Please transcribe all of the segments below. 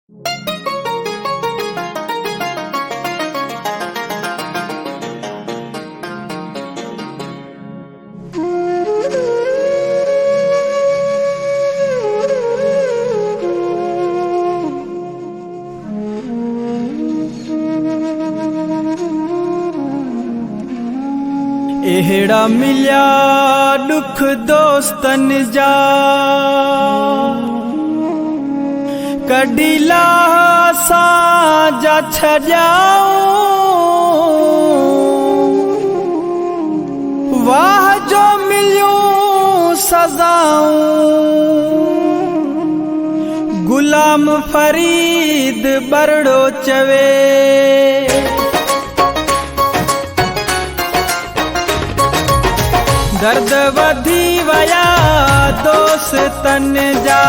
एहड़ा मिलिया दुख दोस्तन जा कॾीला सां छॾियाऊं वाह जो मिलियूं सज़ाऊं गुलाम फरीद बरड़ो चवे दर्द वधी वया दोस्तन जा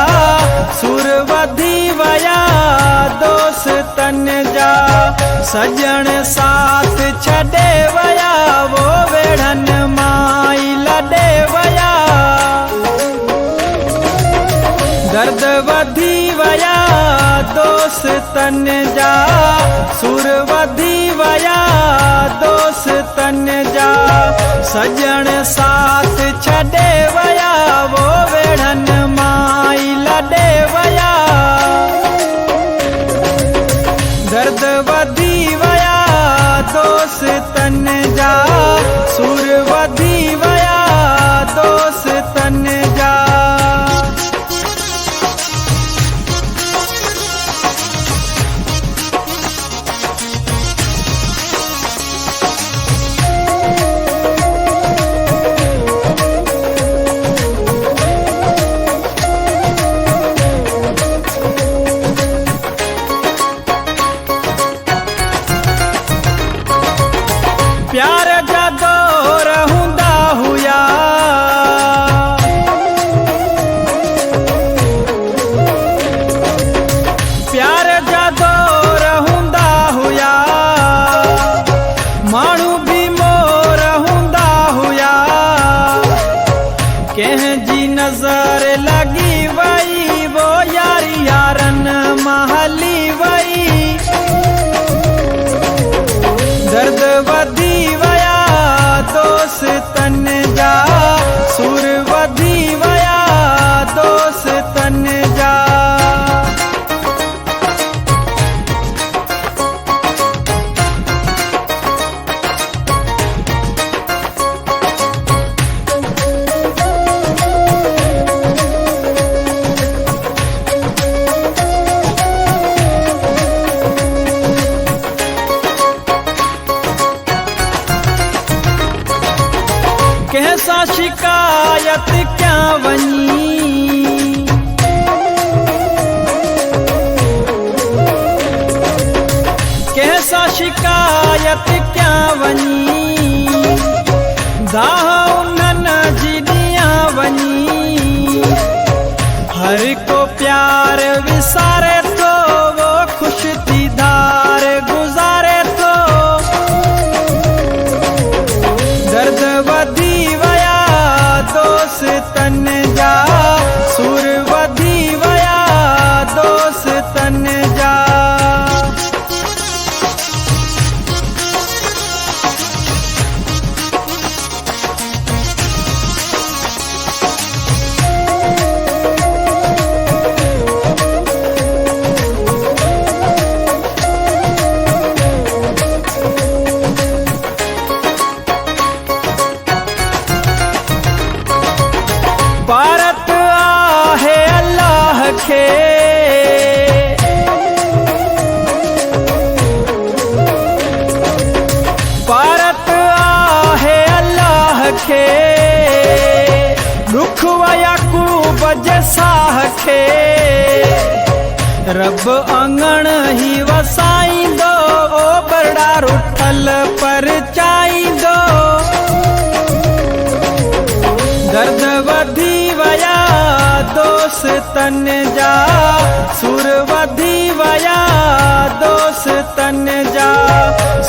सुर वधी वया दोस्तन जा सजण साथ छॾे वया वो वेढ़न माई लॾे वया दर्द वधी वया दोस्तन जा सुर वधी वया दोस्तन जा सजण साथ छॾे वया वो वेढ़न माई लॾे वया दर्द वधी वया दोस्तन जा सुर वधी वया दोस्तन जा प्यार जा दौर हुंदा हुया प्यार जा दौर हुंदा हुया माण्हू भी मोर हुंदा हुया कंहिं जी नज़र लगी वई वो यारी यारन महली वई दर्द वधी वया दोस्तन जा सुर वधी वया दोस्तन जा कैसा शिकायत क्या वनी कैसा शिकायत क्या वनी दाह उन्हन जिदिया वनी हर को प्यार विसारे तो वो खुश दीदार गुजारे तो दर्द वधी वया दोस्तन जा सुर वधी वया दोस्तन जा भारत आहे अल्लाह खे भारत आहे अल्लाह खे दुख वया कूब जे साह खे रब अंगण ही वसाईंदो ओ बरड़ा रुठल पर चाईंदो दर्द वधी वया दोस्तन जा सुर वधी वया दोस्तन जा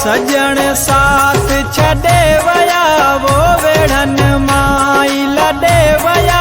सजण साथ छॾे वया वो वेढ़न माई लॾे वया